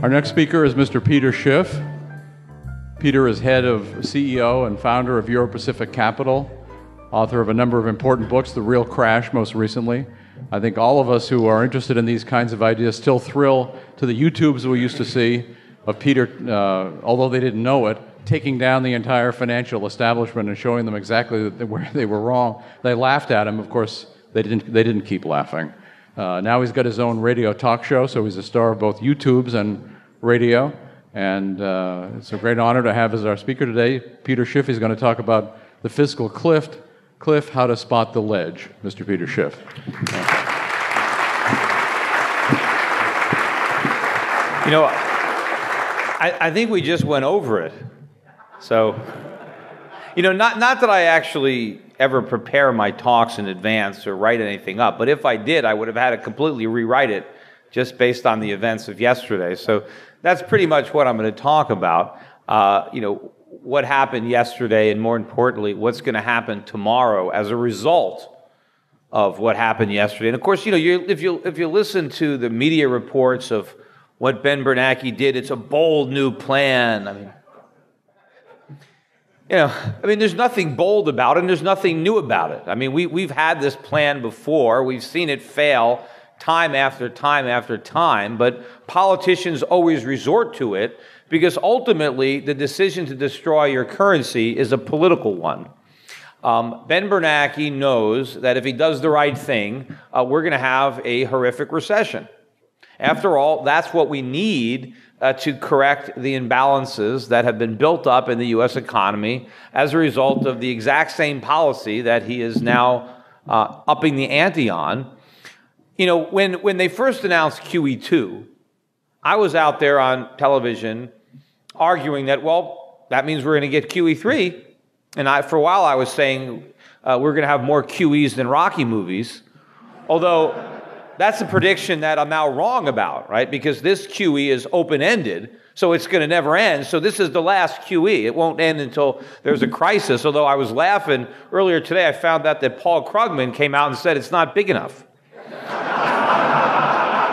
Our next speaker is Mr. Peter Schiff. Peter is head of CEO and founder of Euro-Pacific Capital, author of a number of important books, The Real Crash most recently. I think all of us who are interested in these kinds of ideas still thrill to the YouTubes we used to see of Peter, although they didn't know it, taking down the entire financial establishment and showing them exactly where they were wrong. They laughed at him. Of course, they didn't keep laughing. Now he's got his own radio talk show, so he's a star of both YouTubes and radio. And it's a great honor to have as our speaker today, Peter Schiff. He's going to talk about the fiscal cliff, how to spot the ledge. Mr. Peter Schiff. You know, I think we just went over it. So, you know, not that I actually ever prepare my talks in advance or write anything up, but if I did, I would have had to completely rewrite it just based on the events of yesterday. So that's pretty much what I'm going to talk about. You know, what happened yesterday, and more importantly, what's going to happen tomorrow as a result of what happened yesterday. And of course, you know, if you listen to the media reports of what Ben Bernanke did, it's a bold new plan. I mean, there's nothing bold about it, and there's nothing new about it. I mean, we've had this plan before. We've seen it fail time after time after time, but politicians always resort to it because ultimately the decision to destroy your currency is a political one. Ben Bernanke knows that if he does the right thing, we're going to have a horrific recession. After all, that's what we need to correct the imbalances that have been built up in the U.S. economy as a result of the exact same policy that he is now upping the ante on. You know, when they first announced QE2, I was out there on television arguing that, well, that means we're going to get QE3. And for a while I was saying we're going to have more QEs than Rocky movies, although that's a prediction that I'm now wrong about, right? Because this QE is open-ended, so it's going to never end. So this is the last QE. It won't end until there's a crisis, although I was laughing. Earlier today, I found out that Paul Krugman came out and said it's not big enough.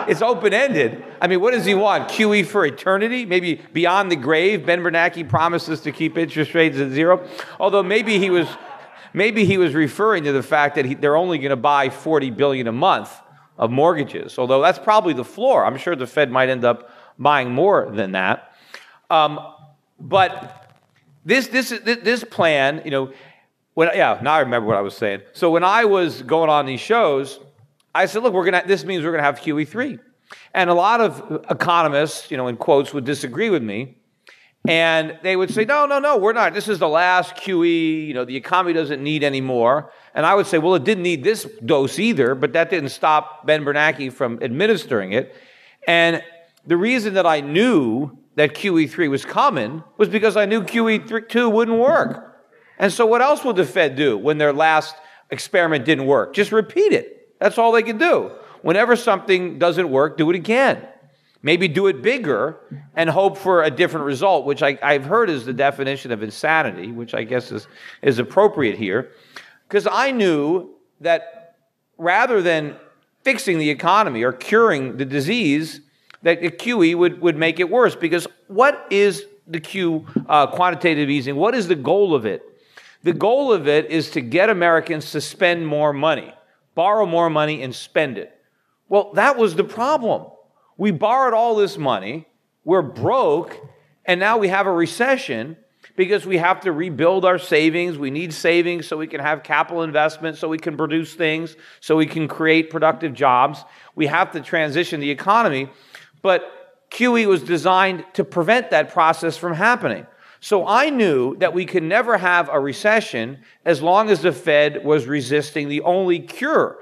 It's open-ended. I mean, what does he want? QE for eternity? Maybe beyond the grave? Ben Bernanke promises to keep interest rates at zero? Although maybe he was referring to the fact that they're only going to buy $40 billion a month of mortgages, although that's probably the floor. I'm sure the Fed might end up buying more than that. But this plan, you know, now I remember what I was saying. So when I was going on these shows, I said, look, this means we're going to have QE3. And a lot of economists, you know, in quotes, would disagree with me. And they would say, no, we're not. This is the last QE. You know, the economy doesn't need any more. And I would say, well, it didn't need this dose either, but that didn't stop Ben Bernanke from administering it. And the reason that I knew that QE3 was coming was because I knew QE2 wouldn't work. And so what else would the Fed do when their last experiment didn't work? Just repeat it. That's all they can do. Whenever something doesn't work, do it again. Maybe do it bigger and hope for a different result, which I've heard is the definition of insanity, which I guess is appropriate here. Because I knew that rather than fixing the economy or curing the disease, that the QE would make it worse. Because what is the quantitative easing? What is the goal of it? The goal of it is to get Americans to spend more money, borrow more money and spend it. Well, that was the problem. We borrowed all this money, we're broke, and now we have a recession because we have to rebuild our savings. We need savings so we can have capital investment, so we can produce things, so we can create productive jobs. We have to transition the economy, but QE was designed to prevent that process from happening. So I knew that we could never have a recession as long as the Fed was resisting the only cure.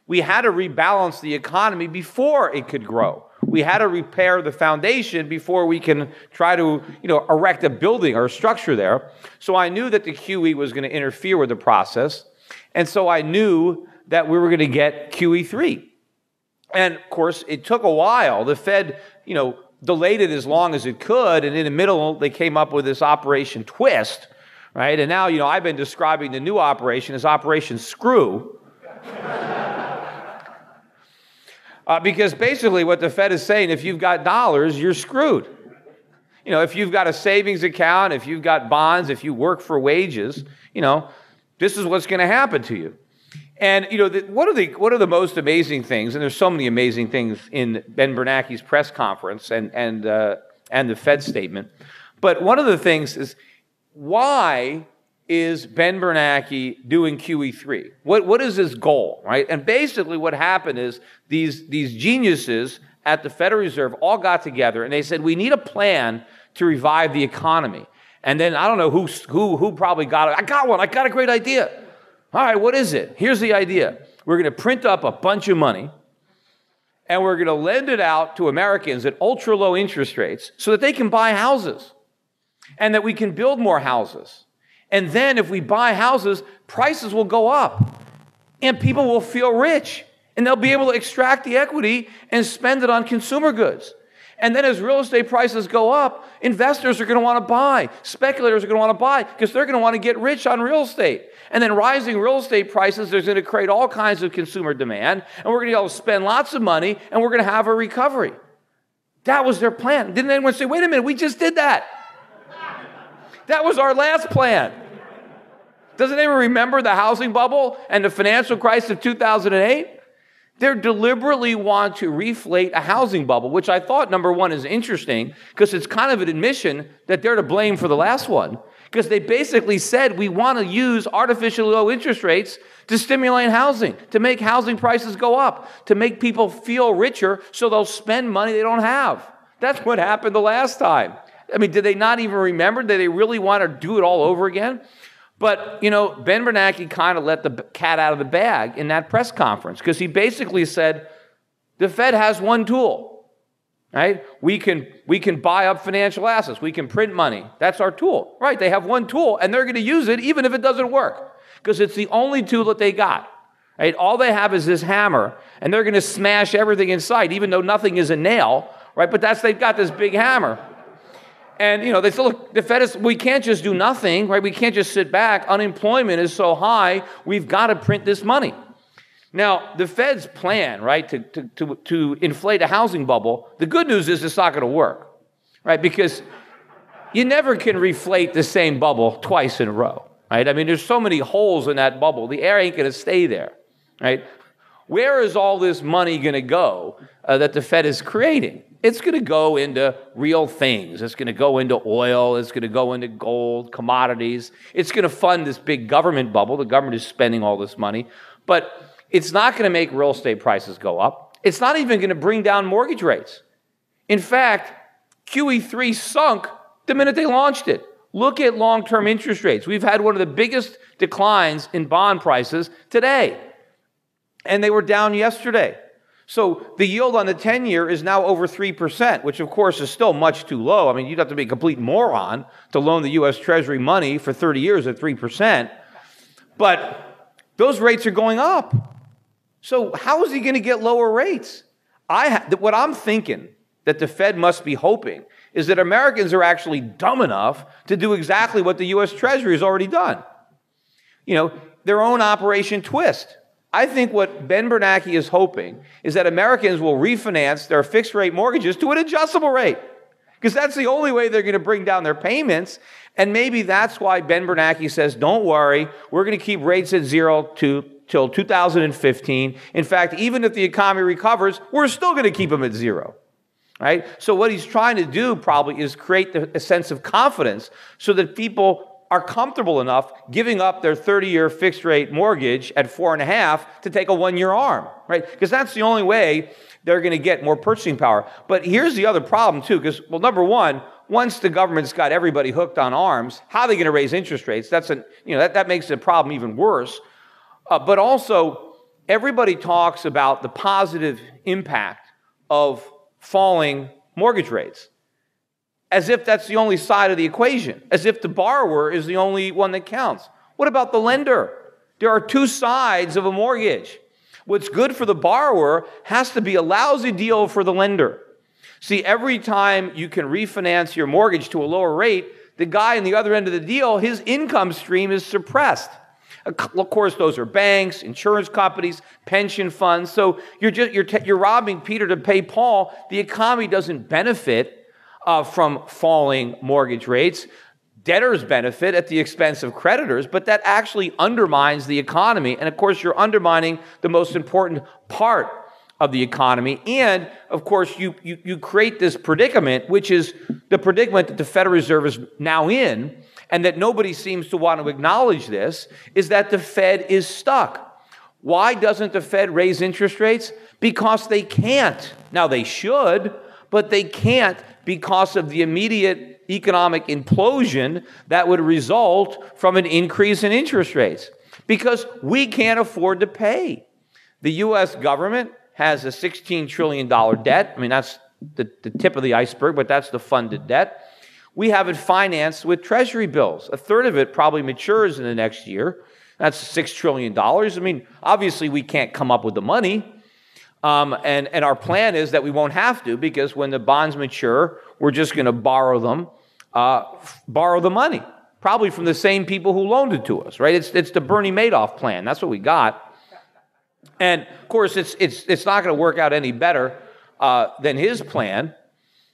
We had to rebalance the economy before it could grow. We had to repair the foundation before we can try to, erect a building or a structure there. So I knew that the QE was going to interfere with the process. And so I knew that we were going to get QE3. And of course, it took a while. The Fed, delayed it as long as it could. And in the middle, they came up with this Operation Twist, right? And now, I've been describing the new operation as Operation Screw. Because basically what the Fed is saying, if you've got dollars, you're screwed. You know, if you've got a savings account, if you've got bonds, if you work for wages, you know, this is what's going to happen to you. And, you know, what are the most amazing things, and there's so many amazing things in Ben Bernanke's press conference and the Fed statement, but one of the things is, why is Ben Bernanke doing QE3? What is his goal, right? And basically what happened is these geniuses at the Federal Reserve all got together and they said, we need a plan to revive the economy. And then I don't know who probably got it. I got one. I got a great idea. All right, what is it? Here's the idea. We're going to print up a bunch of money and we're going to lend it out to Americans at ultra low interest rates so that they can buy houses and that we can build more houses. And then if we buy houses, prices will go up and people will feel rich and they'll be able to extract the equity and spend it on consumer goods. And then as real estate prices go up, investors are going to want to buy. Speculators are going to want to buy because they're going to want to get rich on real estate. And then rising real estate prices, there's going to create all kinds of consumer demand. And we're going to be able to spend lots of money and we're going to have a recovery. That was their plan. Didn't anyone say, wait a minute, we just did that? That was our last plan. Doesn't anyone remember the housing bubble and the financial crisis of 2008? They deliberately want to reflate a housing bubble, which I thought, number one, is interesting because it's kind of an admission that they're to blame for the last one. Because they basically said we want to use artificially low interest rates to stimulate housing, to make housing prices go up, to make people feel richer so they'll spend money they don't have. That's what happened the last time. I mean, did they not even remember? Did they really want to do it all over again? But, you know, Ben Bernanke kind of let the cat out of the bag in that press conference because he basically said, the Fed has one tool, right? We can buy up financial assets. We can print money. That's our tool, right? They have one tool, and they're going to use it even if it doesn't work because it's the only tool that they got, right? All they have is this hammer, and they're going to smash everything in sight, even though nothing is a nail, right? But they've got this big hammer. And, you know, they said, look, the Fed we can't just do nothing, right? We can't just sit back. Unemployment is so high, we've got to print this money. Now, the Fed's plan, right, to inflate a housing bubble, the good news is it's not going to work, right? Because you never can reflate the same bubble twice in a row, right? I mean, there's so many holes in that bubble. The air ain't going to stay there, right? Where is all this money going to go that the Fed is creating? It's going to go into real things. It's going to go into oil. It's going to go into gold, commodities. It's going to fund this big government bubble. The government is spending all this money. But it's not going to make real estate prices go up. It's not even going to bring down mortgage rates. In fact, QE3 sunk the minute they launched it. Look at long-term interest rates. We've had one of the biggest declines in bond prices today. And they were down yesterday. So the yield on the 10-year is now over 3%, which of course is still much too low. I mean, you'd have to be a complete moron to loan the U.S. Treasury money for 30 years at 3%. But those rates are going up. So how is he going to get lower rates? What I'm thinking that the Fed must be hoping is that Americans are actually dumb enough to do exactly what the U.S. Treasury has already done. You know, their own Operation Twist. I think what Ben Bernanke is hoping is that Americans will refinance their fixed-rate mortgages to an adjustable rate, because that's the only way they're going to bring down their payments. And maybe that's why Ben Bernanke says, don't worry, we're going to keep rates at zero till 2015. In fact, even if the economy recovers, we're still going to keep them at zero. Right? So what he's trying to do probably is create a sense of confidence so that people are comfortable enough giving up their 30-year fixed-rate mortgage at 4.5 to take a 1-year ARM, right? Because that's the only way they're going to get more purchasing power. But here's the other problem, too, because, well, number one, once the government's got everybody hooked on ARMs, how are they going to raise interest rates? That makes the problem even worse. But also, everybody talks about the positive impact of falling mortgage rates, as if that's the only side of the equation, as if the borrower is the only one that counts. What about the lender? There are two sides of a mortgage. What's good for the borrower has to be a lousy deal for the lender. See, every time you can refinance your mortgage to a lower rate, the guy on the other end of the deal, his income stream is suppressed. Of course, those are banks, insurance companies, pension funds. So you're robbing Peter to pay Paul. The economy doesn't benefit from falling mortgage rates. Debtors benefit at the expense of creditors, but that actually undermines the economy. And of course, you're undermining the most important part of the economy. And of course, you create this predicament, which is the predicament that the Federal Reserve is now in, and that nobody seems to want to acknowledge this, is that the Fed is stuck. Why doesn't the Fed raise interest rates? Because they can't. Now, they should, but they can't because of the immediate economic implosion that would result from an increase in interest rates. Because we can't afford to pay. The U.S. government has a $16 trillion debt. I mean, that's the tip of the iceberg, but that's the funded debt. We have it financed with Treasury bills. A third of it probably matures in the next year. That's $6 trillion. I mean, obviously, we can't come up with the money. And our plan is that we won't have to, because when the bonds mature, we're just going to borrow the money, probably from the same people who loaned it to us, right? It's the Bernie Madoff plan. That's what we got. And of course, it's not going to work out any better than his plan.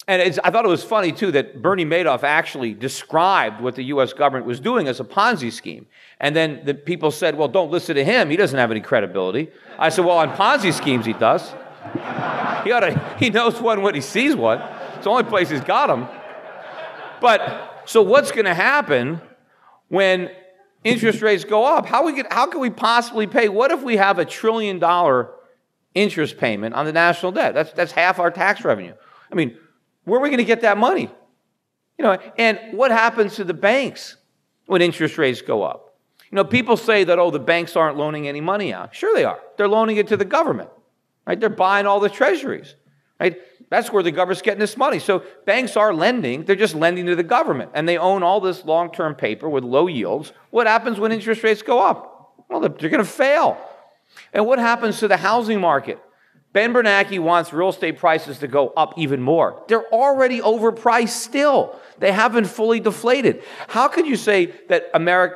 And I thought it was funny, too, that Bernie Madoff actually described what the U.S. government was doing as a Ponzi scheme. And then the people said, well, don't listen to him. He doesn't have any credibility. I said, well, on Ponzi schemes, he does. He knows one when he sees one. It's the only place he's got them. But so what's going to happen when interest rates go up? How can we possibly pay? What if we have $1 trillion interest payment on the national debt? That's half our tax revenue. I mean, where are we going to get that money? And what happens to the banks when interest rates go up? People say that, the banks aren't loaning any money out. Sure they are. They're loaning it to the government, right? They're buying all the treasuries, right? That's where the government's getting this money. So banks are lending. They're just lending to the government, and they own all this long-term paper with low yields. What happens when interest rates go up? Well, they're going to fail. And what happens to the housing market? Ben Bernanke wants real estate prices to go up even more. They're already overpriced still. They haven't fully deflated. How could you say that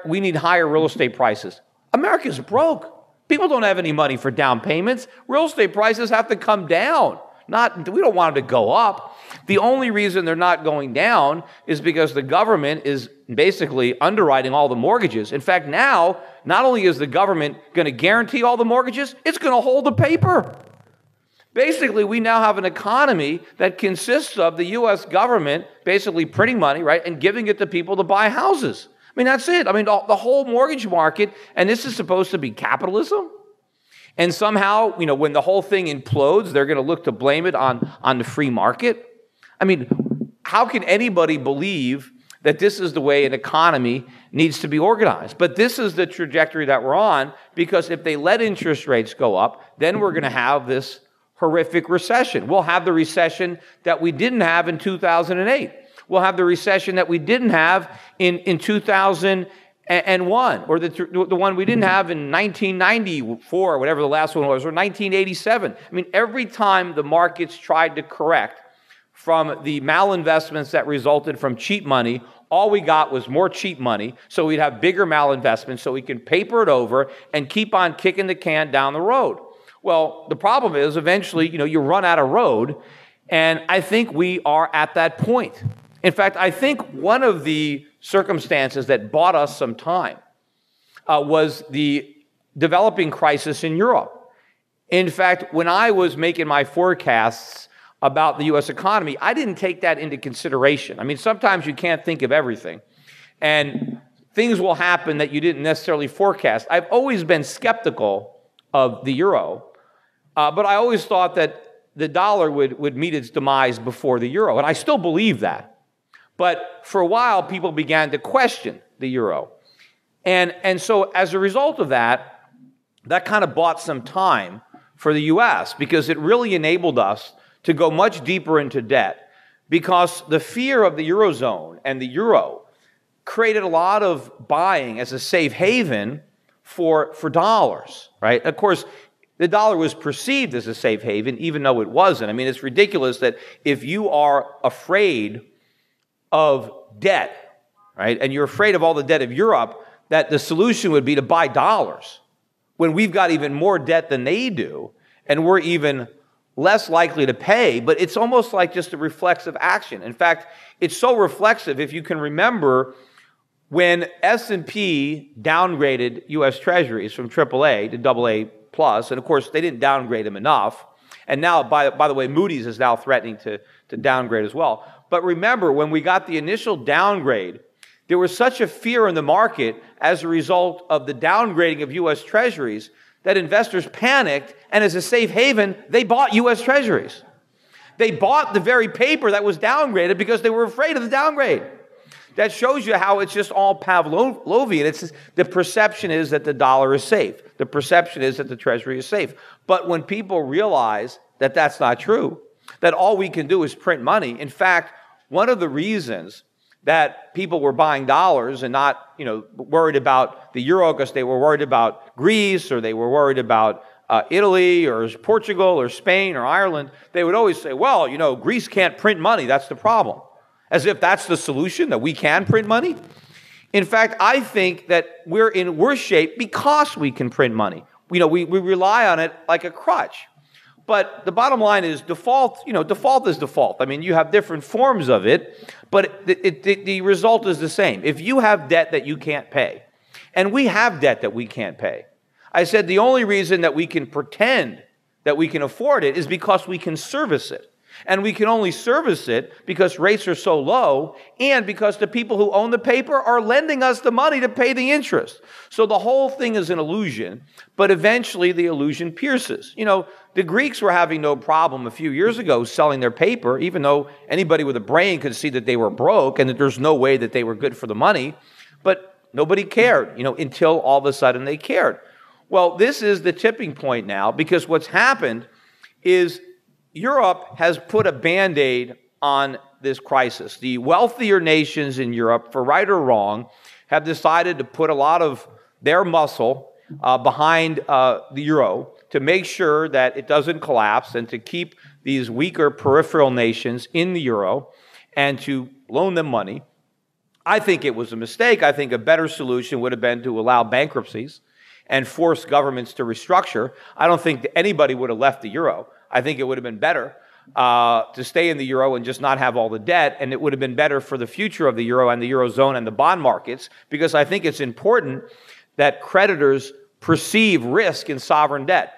we need higher real estate prices? America's broke. People don't have any money for down payments. Real estate prices have to come down. We don't want them to go up. The only reason they're not going down is because the government is basically underwriting all the mortgages. In fact, now, not only is the government going to guarantee all the mortgages, it's going to hold the paper. Basically, we now have an economy that consists of the U.S. government basically printing money, right, and giving it to people to buy houses. I mean, that's it. I mean, the whole mortgage market, and this is supposed to be capitalism? And somehow, when the whole thing implodes, they're going to look to blame it on the free market? I mean, how can anybody believe that this is the way an economy needs to be organized? But this is the trajectory that we're on, because if they let interest rates go up, then we're going to have this horrific recession. We'll have the recession that we didn't have in 2008. We'll have the recession that we didn't have in 2001, or the one we didn't have in 1994, whatever the last one was, or 1987. I mean, every time the markets tried to correct from the malinvestments that resulted from cheap money, all we got was more cheap money, so we'd have bigger malinvestments so we can paper it over and keep on kicking the can down the road. Well, the problem is eventually, you run out of road, and I think we are at that point. In fact, I think one of the circumstances that bought us some time was the developing crisis in Europe. In fact, when I was making my forecasts about the U.S. economy, I didn't take that into consideration. I mean, sometimes you can't think of everything, and things will happen that you didn't necessarily forecast. I've always been skeptical of the euro, but I always thought that the dollar would meet its demise before the euro, and I still believe that. But for a while, people began to question the euro. And so as a result of that, that kind of bought some time for the U.S. because it really enabled us to go much deeper into debt, because the fear of the Eurozone and the euro created a lot of buying as a safe haven for dollars, right? Of course, the dollar was perceived as a safe haven, even though it wasn't. I mean, it's ridiculous that if you are afraid of debt, right, and you're afraid of all the debt of Europe, that the solution would be to buy dollars when we've got even more debt than they do, and we're even less likely to pay. But it's almost like just a reflexive action. In fact, it's so reflexive, if you can remember, when S&P downgraded U.S. Treasuries from AAA to AA plus, and of course they didn't downgrade them enough, and now, by the way, Moody's is now threatening to downgrade as well. But remember, when we got the initial downgrade, there was such a fear in the market as a result of the downgrading of U.S. Treasuries that investors panicked, and as a safe haven, they bought U.S. Treasuries. They bought the very paper that was downgraded because they were afraid of the downgrade. That shows you how it's just all Pavlovian. It's the perception is that the dollar is safe. The perception is that the Treasury is safe. But when people realize that that's not true, that all we can do is print money. In fact, one of the reasons that people were buying dollars and not, worried about the euro because they were worried about Greece, or they were worried about Italy or Portugal or Spain or Ireland, they would always say, well, Greece can't print money. That's the problem. As if that's the solution, that we can print money. In fact, I think that we're in worse shape because we can print money. We rely on it like a crutch. But the bottom line is default is default. I mean, you have different forms of it, but the result is the same. If you have debt that you can't pay, and we have debt that we can't pay, I said the only reason that we can pretend that we can afford it is because we can service it. And we can only service it because rates are so low and because the people who own the paper are lending us the money to pay the interest. So the whole thing is an illusion, but eventually the illusion pierces. The Greeks were having no problem a few years ago selling their paper, even though anybody with a brain could see that they were broke and that there's no way that they were good for the money. But nobody cared, until all of a sudden they cared. Well, this is the tipping point now, because what's happened is Europe has put a Band-Aid on this crisis. The wealthier nations in Europe, for right or wrong, have decided to put a lot of their muscle behind the euro to make sure that it doesn't collapse and to keep these weaker peripheral nations in the euro and to loan them money. I think it was a mistake. I think a better solution would have been to allow bankruptcies and force governments to restructure. I don't think that anybody would have left the euro. I think it would have been better to stay in the euro and just not have all the debt, and it would have been better for the future of the euro and the eurozone and the bond markets, because I think it's important that creditors perceive risk in sovereign debt,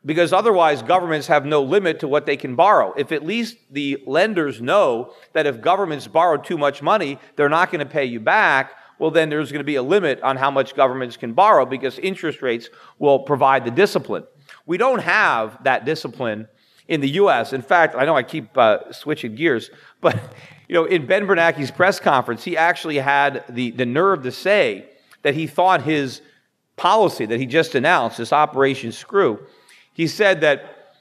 because otherwise governments have no limit to what they can borrow. If at least the lenders know that if governments borrow too much money, they're not going to pay you back, well, then there's going to be a limit on how much governments can borrow, because interest rates will provide the discipline. We don't have that discipline in the U.S. In fact, I know I keep switching gears, but in Ben Bernanke's press conference, he actually had the nerve to say that he thought his policy that he just announced, this Operation Screw, he said that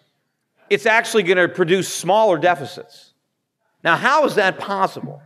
it's actually going to produce smaller deficits. Now, how is that possible?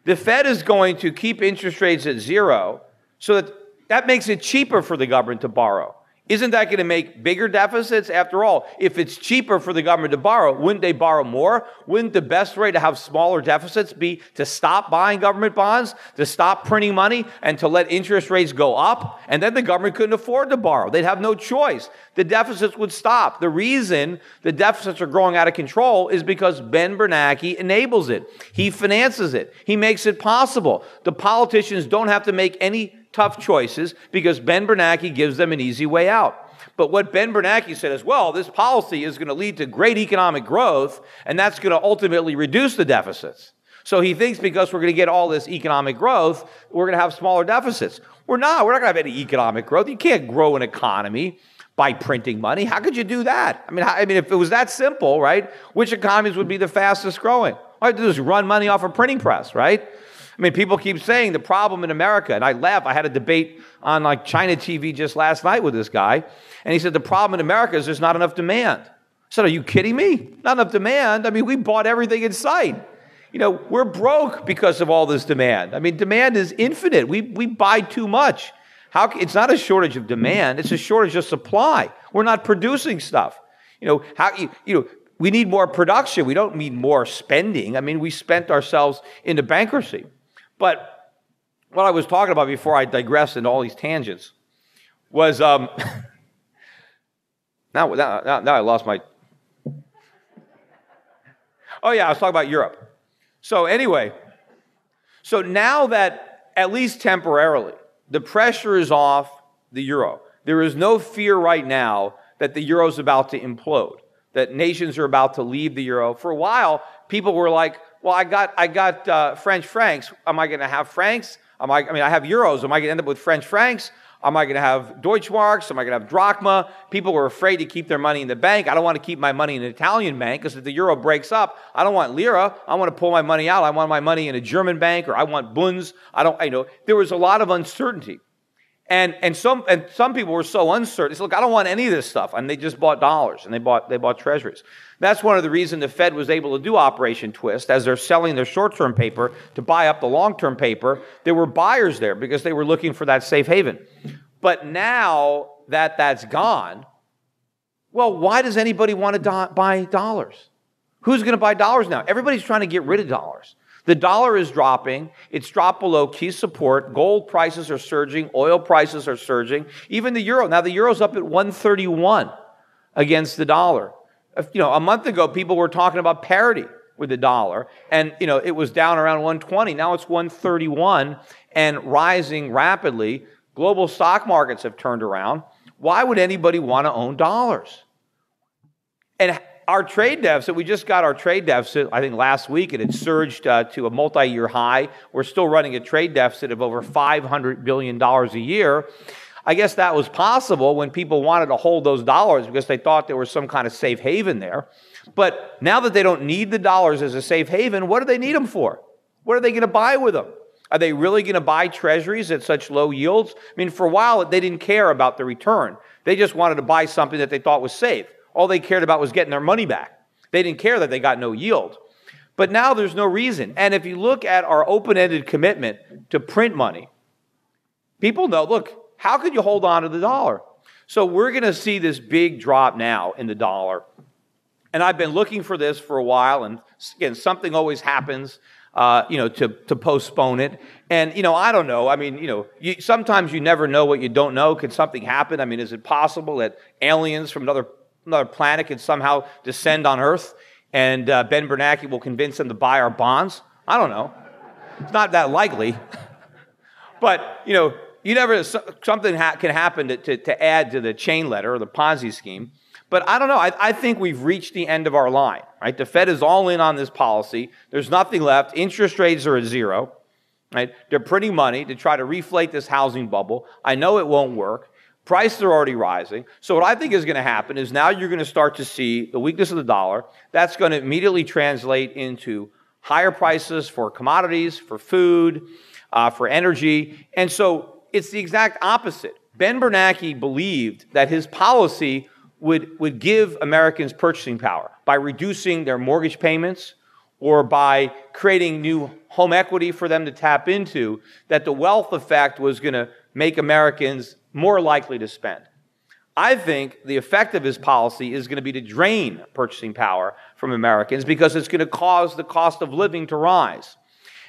The Fed is going to keep interest rates at zero so that makes it cheaper for the government to borrow. Isn't that going to make bigger deficits? After all, if it's cheaper for the government to borrow, wouldn't they borrow more? Wouldn't the best way to have smaller deficits be to stop buying government bonds, to stop printing money, and to let interest rates go up? And then the government couldn't afford to borrow. They'd have no choice. The deficits would stop. The reason the deficits are growing out of control is because Ben Bernanke enables it. He finances it. He makes it possible. The politicians don't have to make any tough choices because Ben Bernanke gives them an easy way out. But what Ben Bernanke said is, well, this policy is going to lead to great economic growth, and that's going to ultimately reduce the deficits. So he thinks because we're going to get all this economic growth, we're going to have smaller deficits. We're not. We're not going to have any economic growth. You can't grow an economy by printing money. How could you do that? I mean, if it was that simple, right, which economies would be the fastest growing? All I have to do is run money off a printing press, right? I mean, people keep saying the problem in America, and I laugh. I had a debate on China TV just last night with this guy, and he said the problem in America is there's not enough demand. I said, are you kidding me? Not enough demand? I mean, we bought everything in sight. We're broke because of all this demand. I mean, demand is infinite. We buy too much. It's not a shortage of demand. It's a shortage of supply. We're not producing stuff. We need more production. We don't need more spending. I mean, we spent ourselves into bankruptcy. But what I was talking about before I digressed into all these tangents was, now I lost my, oh yeah, I was talking about Europe. So anyway, so now that, at least temporarily, the pressure is off the euro, there is no fear right now that the euro is about to implode, that nations are about to leave the euro. For a while, people were like, well, I got French francs. Am I going to have francs? I have euros. Am I going to end up with French francs? Am I going to have Deutschmarks? Am I going to have drachma? People were afraid to keep their money in the bank. I don't want to keep my money in an Italian bank because if the euro breaks up, I don't want lira. I want to pull my money out. I want my money in a German bank, or I want bunds. There was a lot of uncertainty. And some people were so uncertain. They said, look, I don't want any of this stuff. And they just bought dollars and they bought treasuries. That's one of the reasons the Fed was able to do Operation Twist. As they're selling their short-term paper to buy up the long-term paper, there were buyers there because they were looking for that safe haven. But now that that's gone, well, why does anybody want to buy dollars? Who's going to buy dollars now? Everybody's trying to get rid of dollars. The dollar is dropping. It's dropped below key support. Gold prices are surging. Oil prices are surging. Even the euro. Now, the euro's up at 131 against the dollar. A month ago, people were talking about parity with the dollar. And, it was down around 120. Now it's 131 and rising rapidly. Global stock markets have turned around. Why would anybody want to own dollars? And our trade deficit, we just got our trade deficit, I think, last week, and it surged to a multi-year high. We're still running a trade deficit of over $500 billion a year. I guess that was possible when people wanted to hold those dollars because they thought there was some kind of safe haven there. But now that they don't need the dollars as a safe haven, what do they need them for? What are they going to buy with them? Are they really going to buy treasuries at such low yields? I mean, for a while, they didn't care about the return. They just wanted to buy something that they thought was safe. All they cared about was getting their money back. They didn't care that they got no yield. But now there's no reason. And if you look at our open-ended commitment to print money, people know, look, how could you hold on to the dollar? So we're going to see this big drop now in the dollar. And I've been looking for this for a while. And again, something always happens, to postpone it. And, I don't know. I mean, sometimes you never know what you don't know. Could something happen? I mean, is it possible that aliens from another planet could somehow descend on Earth and Ben Bernanke will convince them to buy our bonds? I don't know. It's not that likely. But, you never, something can happen to add to the chain letter or the Ponzi scheme. But I don't know. I think we've reached the end of our line, right? The Fed is all in on this policy. There's nothing left. Interest rates are at zero, right? They're printing money to try to reflate this housing bubble. I know it won't work. Prices are already rising. So what I think is going to happen is now you're going to start to see the weakness of the dollar. That's going to immediately translate into higher prices for commodities, for food, for energy. And so it's the exact opposite. Ben Bernanke believed that his policy would give Americans purchasing power by reducing their mortgage payments or by creating new home equity for them to tap into, that the wealth effect was going to make Americans more likely to spend. I think the effect of his policy is going to be to drain purchasing power from Americans because it's going to cause the cost of living to rise.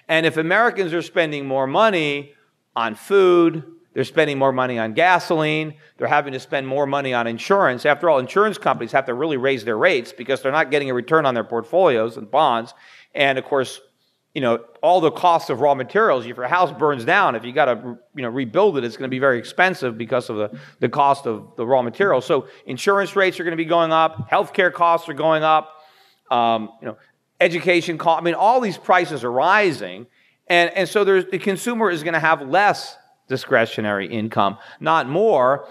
And if Americans are spending more money on food, they're spending more money on gasoline, they're having to spend more money on insurance. After all, insurance companies have to really raise their rates because they're not getting a return on their portfolios and bonds. And of course, all the costs of raw materials. If your house burns down, if you got to, rebuild it, it's going to be very expensive because of the cost of the raw materials. So insurance rates are going to be going up. Healthcare costs are going up. Education costs. I mean, all these prices are rising, and so the consumer is going to have less discretionary income, not more.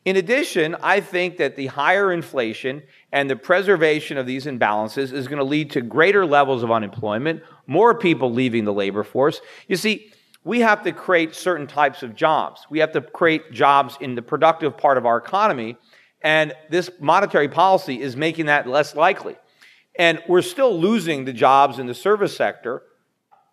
In addition, I think that the higher inflation and the preservation of these imbalances is going to lead to greater levels of unemployment, more people leaving the labor force. You see, we have to create certain types of jobs. We have to create jobs in the productive part of our economy, and this monetary policy is making that less likely. And we're still losing the jobs in the service sector,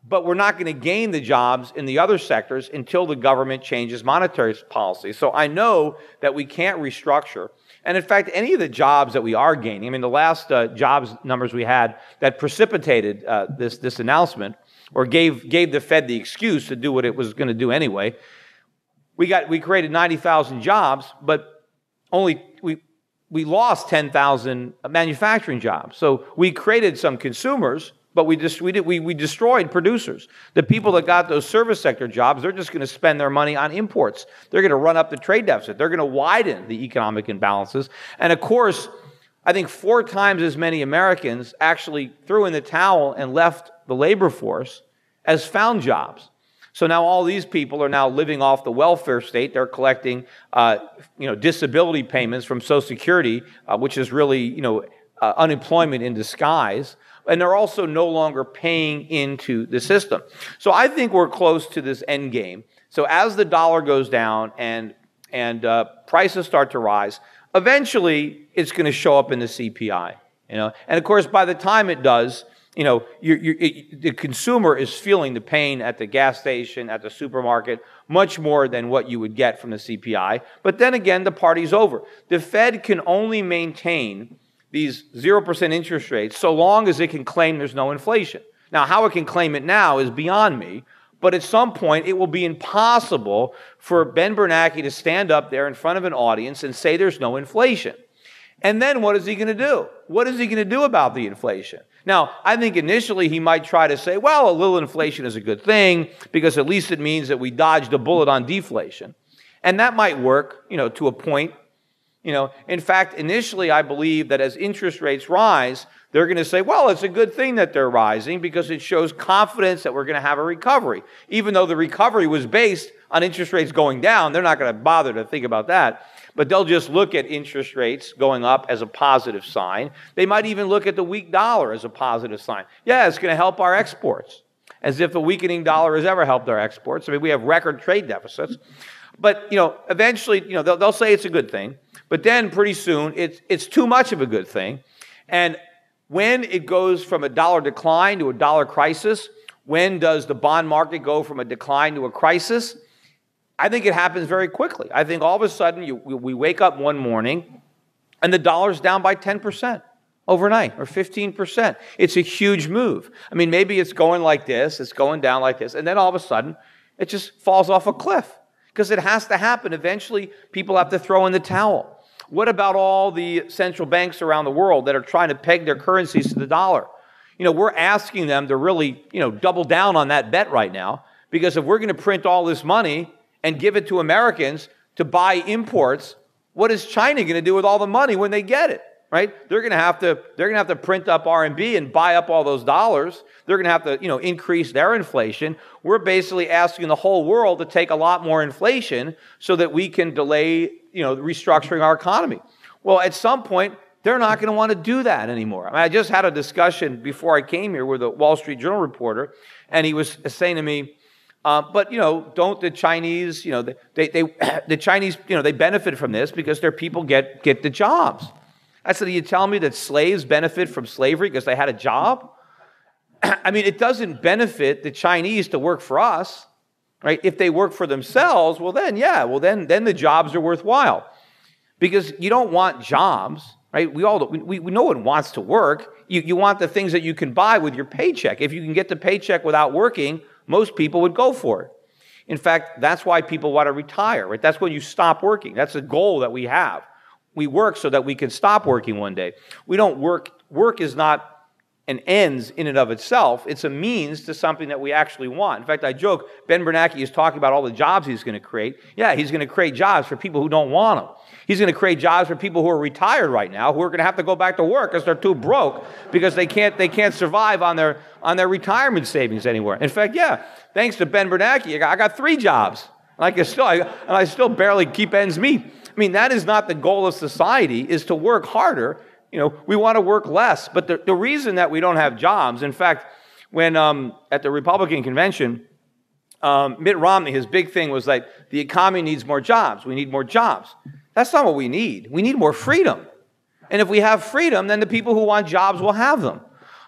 but we're not going to gain the jobs in the other sectors until the government changes monetary policy. So I know that we can't restructure. And in fact, any of the jobs that we are gaining, I mean, the last jobs numbers we had that precipitated this announcement or gave the Fed the excuse to do what it was going to do anyway. We created 90,000 jobs, but we lost 10,000 manufacturing jobs. So we created some consumers, but we destroyed producers. The people that got those service sector jobs, they're just going to spend their money on imports. They're going to run up the trade deficit. They're going to widen the economic imbalances. And of course, I think 4 times as many Americans actually threw in the towel and left the labor force as found jobs. So now all these people are now living off the welfare state. They're collecting, disability payments from Social Security, which is really, unemployment in disguise. And they're also no longer paying into the system. So I think we're close to this end game. So as the dollar goes down and prices start to rise, eventually it's going to show up in the CPI. And of course, by the time it does, the consumer is feeling the pain at the gas station, at the supermarket, much more than what you would get from the CPI. But then again, the party's over. The Fed can only maintain these 0% interest rates so long as it can claim there's no inflation. Now, how it can claim it now is beyond me, but at some point it will be impossible for Ben Bernanke to stand up there in front of an audience and say there's no inflation. And then what is he going to do? What is he going to do about the inflation? Now, I think initially he might try to say, well, a little inflation is a good thing because at least it means that we dodged a bullet on deflation. And that might work, to a point. In fact, initially I believe that as interest rates rise, they're going to say, well, it's a good thing that they're rising because it shows confidence that we're going to have a recovery. Even though the recovery was based on interest rates going down, they're not going to bother to think about that. But they'll just look at interest rates going up as a positive sign. They might even look at the weak dollar as a positive sign. Yeah, it's going to help our exports. As if a weakening dollar has ever helped our exports. I mean, we have record trade deficits. But, eventually, they'll say it's a good thing. But then pretty soon, it's too much of a good thing. And when it goes from a dollar decline to a dollar crisis, when does the bond market go from a decline to a crisis? I think it happens very quickly. I think all of a sudden we wake up one morning and the dollar's down by 10% overnight or 15%. It's a huge move. I mean, maybe it's going like this, it's going down like this, and then all of a sudden it just falls off a cliff because it has to happen. Eventually, people have to throw in the towel. What about all the central banks around the world that are trying to peg their currencies to the dollar? We're asking them to really, double down on that bet right now because if we're going to print all this money and give it to Americans to buy imports, what is China going to do with all the money when they get it? Right? They're going to have to print up RMB and buy up all those dollars. They're going to have to, increase their inflation. We're basically asking the whole world to take a lot more inflation so that we can delay, restructuring our economy. Well, at some point, they're not going to want to do that anymore. I mean, I just had a discussion before I came here with a Wall Street Journal reporter, and he was saying to me, but don't the Chinese, the Chinese, they benefit from this because their people get the jobs. I said, are you telling me that slaves benefit from slavery because they had a job? I mean, it doesn't benefit the Chinese to work for us, right? If they work for themselves, well then the jobs are worthwhile. Because you don't want jobs, right? We no one wants to work. You want the things that you can buy with your paycheck. If you can get the paycheck without working, most people would go for it. In fact, that's why people want to retire, right? That's when you stop working. That's a goal that we have. We work so that we can stop working one day. We don't work. Work is not an ends in and of itself. It's a means to something that we actually want. In fact, I joke, Ben Bernanke is talking about all the jobs he's going to create. Yeah, he's going to create jobs for people who don't want them. He's going to create jobs for people who are retired right now, who are going to have to go back to work because they're too broke because they can't survive on their retirement savings anymore. In fact, yeah, thanks to Ben Bernanke, I got 3 jobs. And I still barely keep ends meet. I mean, that is not the goal of society, is to work harder. We want to work less. But the reason that we don't have jobs, in fact, when at the Republican convention, Mitt Romney, his big thing was like, the economy needs more jobs. We need more jobs. That's not what we need. We need more freedom. And if we have freedom, then the people who want jobs will have them.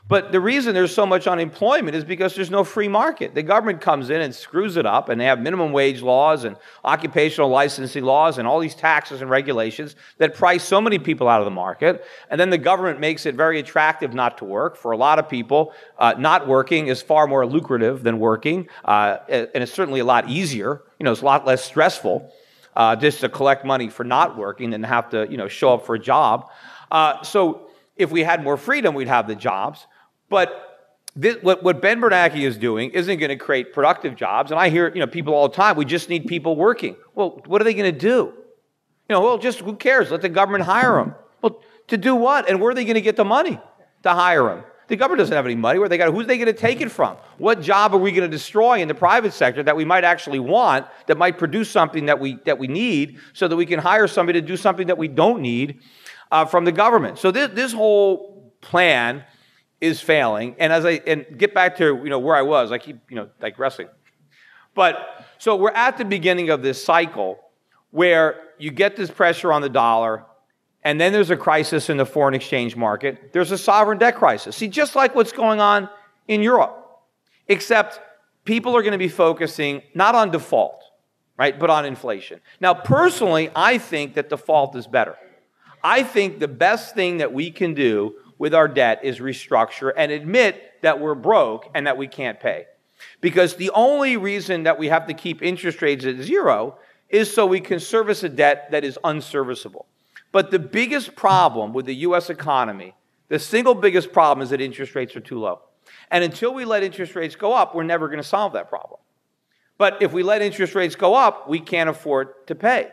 But the reason there's so much unemployment is because there's no free market. The government comes in and screws it up, and they have minimum wage laws and occupational licensing laws and all these taxes and regulations that price so many people out of the market. And then the government makes it very attractive not to work. For a lot of people, not working is far more lucrative than working, and it's certainly a lot easier. It's a lot less stressful just to collect money for not working than have to, show up for a job. So if we had more freedom, we'd have the jobs. But what Ben Bernanke is doing isn't going to create productive jobs. And I hear people all the time, we just need people working. Well, what are they going to do? Just who cares? Let the government hire them. Well, to do what? And where are they going to get the money to hire them? The government doesn't have any money. Who's they going to take it from? What job are we going to destroy in the private sector that we might actually want, that might produce something that we need, so that we can hire somebody to do something that we don't need from the government? So this whole plan is failing. And get back to where I was, I keep digressing. But so we're at the beginning of this cycle where you get this pressure on the dollar, and then there's a crisis in the foreign exchange market. There's a sovereign debt crisis. See, just like what's going on in Europe, except people are going to be focusing not on default, right, but on inflation. Now, personally, I think that default is better. I think the best thing that we can do with our debt is restructure and admit that we're broke and that we can't pay. Because the only reason that we have to keep interest rates at zero is so we can service a debt that is unserviceable. But the biggest problem with the U.S. economy, the single biggest problem, is that interest rates are too low. And until we let interest rates go up, we're never going to solve that problem. But if we let interest rates go up, we can't afford to pay.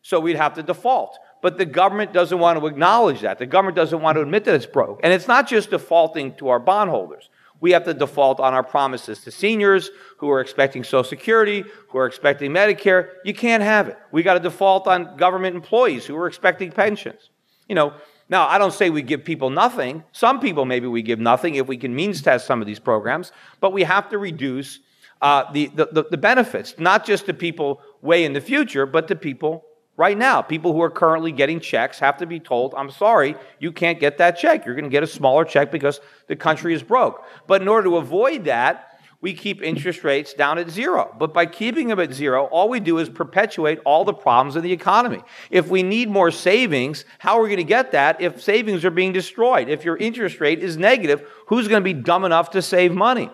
So we'd have to default. But the government doesn't want to acknowledge that. The government doesn't want to admit that it's broke. And it's not just defaulting to our bondholders. We have to default on our promises to seniors who are expecting Social Security, who are expecting Medicare. You can't have it. We got to default on government employees who are expecting pensions. Now, I don't say we give people nothing. Some people maybe we give nothing if we can means test some of these programs. But we have to reduce the benefits, not just to people way in the future, but to people right now. People who are currently getting checks have to be told, I'm sorry, you can't get that check. You're going to get a smaller check because the country is broke. But in order to avoid that, we keep interest rates down at zero. But by keeping them at zero, all we do is perpetuate all the problems of the economy. If we need more savings, how are we going to get that if savings are being destroyed? If your interest rate is negative, who's going to be dumb enough to save money?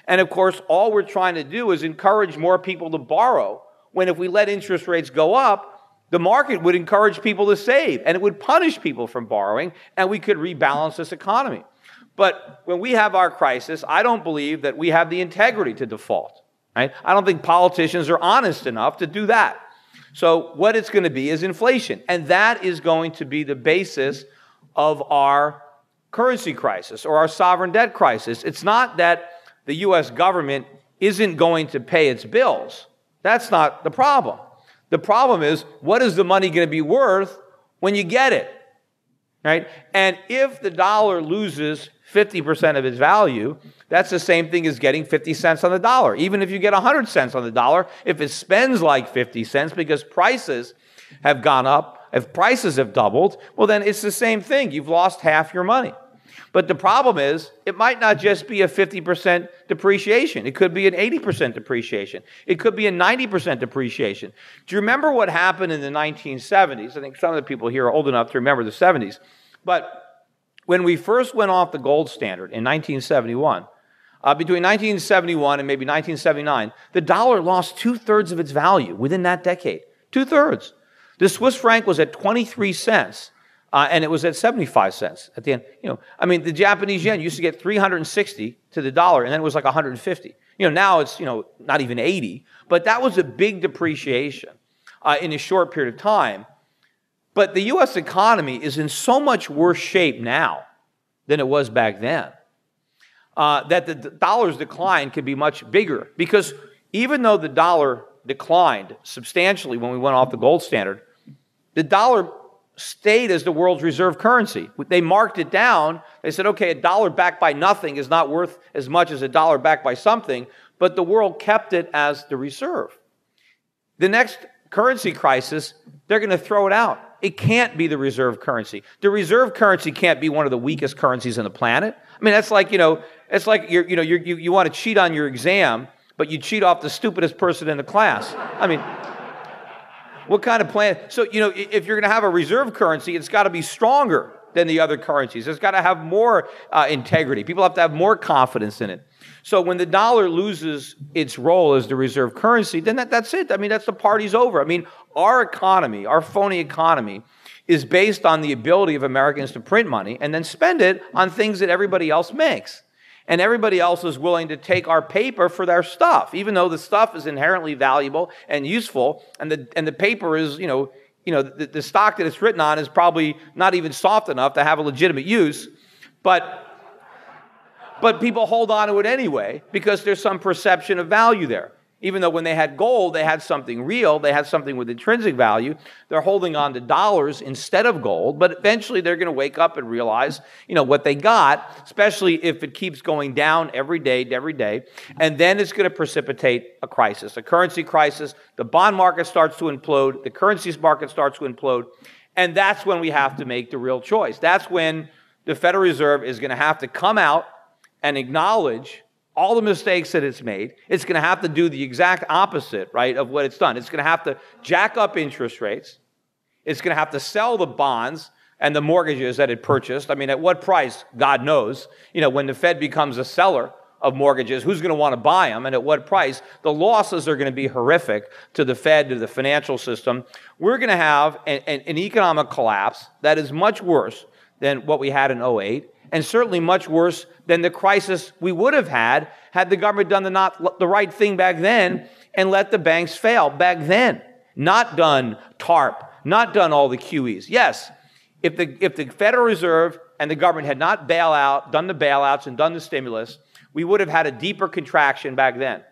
And of course, all we're trying to do is encourage more people to borrow, when if we let interest rates go up, the market would encourage people to save, and it would punish people from borrowing, and we could rebalance this economy. But when we have our crisis, I don't believe that we have the integrity to default. Right? I don't think politicians are honest enough to do that. So what it's going to be is inflation, and that is going to be the basis of our currency crisis or our sovereign debt crisis. It's not that the U.S. government isn't going to pay its bills. That's not the problem. The problem is, what is the money going to be worth when you get it? Right? And if the dollar loses 50% of its value, that's the same thing as getting 50 cents on the dollar. Even if you get 100 cents on the dollar, if it spends like 50 cents because prices have gone up, if prices have doubled, well, then it's the same thing. You've lost half your money. But the problem is, it might not just be a 50% depreciation. It could be an 80% depreciation. It could be a 90% depreciation. Do you remember what happened in the 1970s? I think some of the people here are old enough to remember the 70s. But when we first went off the gold standard in 1971, between 1971 and maybe 1979, the dollar lost 2/3 of its value within that decade. 2/3. The Swiss franc was at 23 cents. And it was at 75 cents at the end. The Japanese yen used to get 360 to the dollar, and then it was like 150. Now it's, not even 80. But that was a big depreciation in a short period of time. But the U.S. economy is in so much worse shape now than it was back then that the dollar's decline can be much bigger. Because even though the dollar declined substantially when we went off the gold standard, the dollar stayed as the world's reserve currency. They marked it down. They said, okay, a dollar backed by nothing is not worth as much as a dollar backed by something, but the world kept it as the reserve. The next currency crisis, they're going to throw it out. it can't be the reserve currency. The reserve currency can't be one of the weakest currencies on the planet. I mean, that's like, it's like you want to cheat on your exam, but you cheat off the stupidest person in the class. I mean, what kind of plan? So, if you're going to have a reserve currency, it's got to be stronger than the other currencies. It's got to have more integrity. People have to have more confidence in it. So when the dollar loses its role as the reserve currency, then that's it. I mean, the party's over. I mean, our economy, our phony economy, is based on the ability of Americans to print money and then spend it on things that everybody else makes. And everybody else is willing to take our paper for their stuff, even though the stuff is inherently valuable and useful, and the paper is, the stock that it's written on is probably not even soft enough to have a legitimate use, but people hold on to it anyway because there's some perception of value there. Even though when they had gold, they had something real, they had something with intrinsic value. They're holding on to dollars instead of gold, but eventually they're going to wake up and realize, what they got, especially if it keeps going down every day, and then it's going to precipitate a crisis, a currency crisis. The bond market starts to implode, the currencies market starts to implode, and that's when we have to make the real choice. That's when the Federal Reserve is going to have to come out and acknowledge all the mistakes that it's made. It's going to have to do the exact opposite, right, of what it's done. It's going to have to jack up interest rates. It's going to have to sell the bonds and the mortgages that it purchased. I mean, at what price? God knows. When the Fed becomes a seller of mortgages, who's going to want to buy them and at what price? The losses are going to be horrific to the Fed, to the financial system. We're going to have an economic collapse that is much worse than what we had in '08. And certainly much worse than the crisis we would have had the government done the right thing back then and let the banks fail back then. Not done TARP, not done all the QEs. Yes, if the Federal Reserve and the government had not done the bailouts and done the stimulus, we would have had a deeper contraction back then.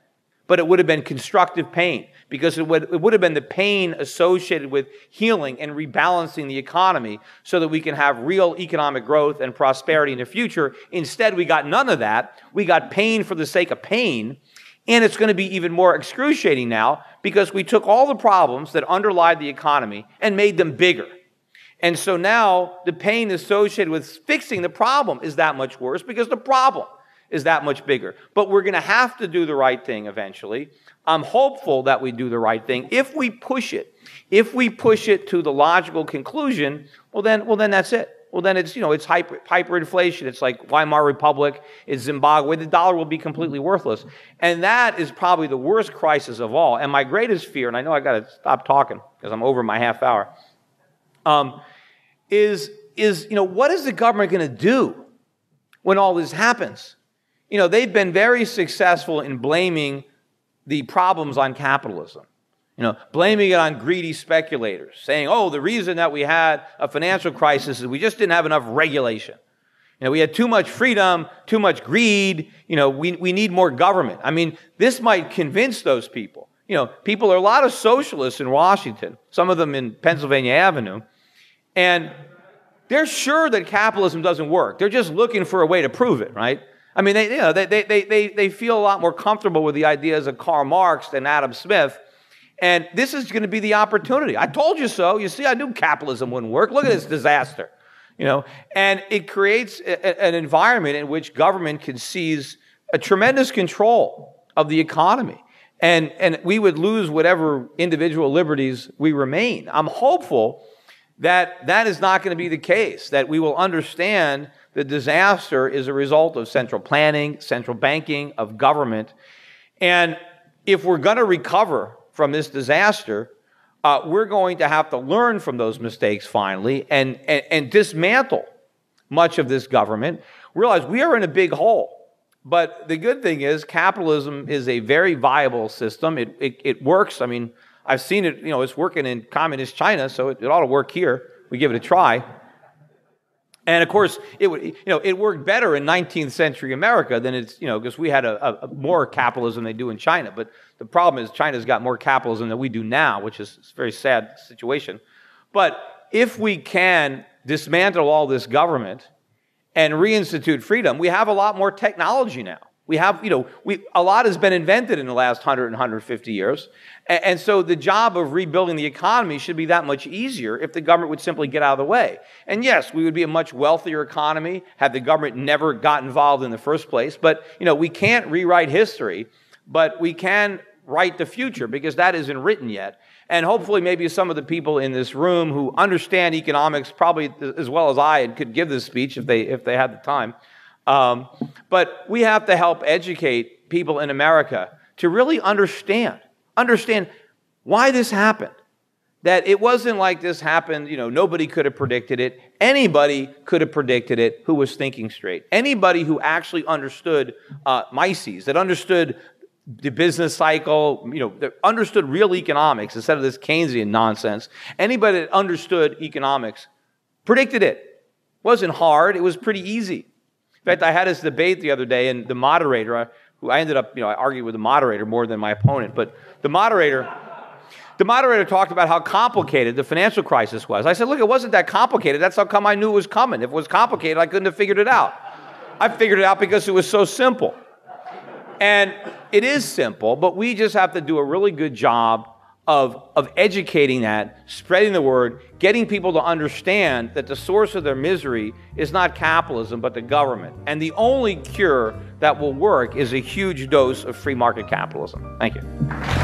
But it would have been constructive pain because it would have been the pain associated with healing and rebalancing the economy so that we can have real economic growth and prosperity in the future. Instead, we got none of that. We got pain for the sake of pain. And it's going to be even more excruciating now because we took all the problems that underlie the economy and made them bigger. And so now the pain associated with fixing the problem is that much worse because the problem is that much bigger. But we're going to have to do the right thing eventually. I'm hopeful that we do the right thing. If we push it to the logical conclusion, well then that's it. Well then it's hyperinflation. It's like Weimar Republic, it's Zimbabwe. The dollar will be completely worthless. And that is probably the worst crisis of all. And my greatest fear, and I know I got to stop talking because I'm over my half hour, is what is the government going to do when all this happens? They've been very successful in blaming the problems on capitalism. Blaming it on greedy speculators, saying, the reason that we had a financial crisis is we just didn't have enough regulation. We had too much freedom, too much greed. We need more government. I mean, this might convince those people. There are a lot of socialists in Washington, some of them in Pennsylvania Avenue, and they're sure that capitalism doesn't work. They're just looking for a way to prove it, right? I mean, they feel a lot more comfortable with the ideas of Karl Marx than Adam Smith. And this is going to be the opportunity. I told you so. You see, I knew capitalism wouldn't work. Look at this disaster. And it creates an environment in which government can seize a tremendous control of the economy. And we would lose whatever individual liberties we remain. I'm hopeful that that is not going to be the case, that we will understand the disaster is a result of central planning, central banking, of government. And if we're going to recover from this disaster, we're going to have to learn from those mistakes finally and dismantle much of this government. Realize we are in a big hole. But the good thing is capitalism is a very viable system. It works. I mean, I've seen it, it's working in communist China, so it ought to work here. We give it a try. And of course, it worked better in 19th century America than it's, because we had a more capitalism than they do in China. But the problem is China's got more capitalism than we do now, which is a very sad situation. But if we can dismantle all this government and reinstitute freedom, we have a lot more technology now. We have, a lot has been invented in the last 100 and 150 years. And so the job of rebuilding the economy should be that much easier if the government would simply get out of the way. And yes, we would be a much wealthier economy had the government never got involved in the first place. But, we can't rewrite history, but we can write the future because that isn't written yet. And hopefully maybe some of the people in this room who understand economics probably as well as I could give this speech if they had the time. But we have to help educate people in America to really understand why this happened. That it wasn't like this happened, nobody could have predicted it. Anybody could have predicted it who was thinking straight. Anybody who actually understood Mises, that understood the business cycle, that understood real economics instead of this Keynesian nonsense. Anybody that understood economics predicted it. It wasn't hard, it was pretty easy. In fact, I had this debate the other day, and the moderator, who I ended up, I argued with the moderator more than my opponent, but the moderator talked about how complicated the financial crisis was. I said, look, it wasn't that complicated. That's how come I knew it was coming. If it was complicated, I couldn't have figured it out. I figured it out because it was so simple. And it is simple, but we just have to do a really good job of educating that, spreading the word, getting people to understand that the source of their misery is not capitalism, but the government. And the only cure that will work is a huge dose of free market capitalism. Thank you.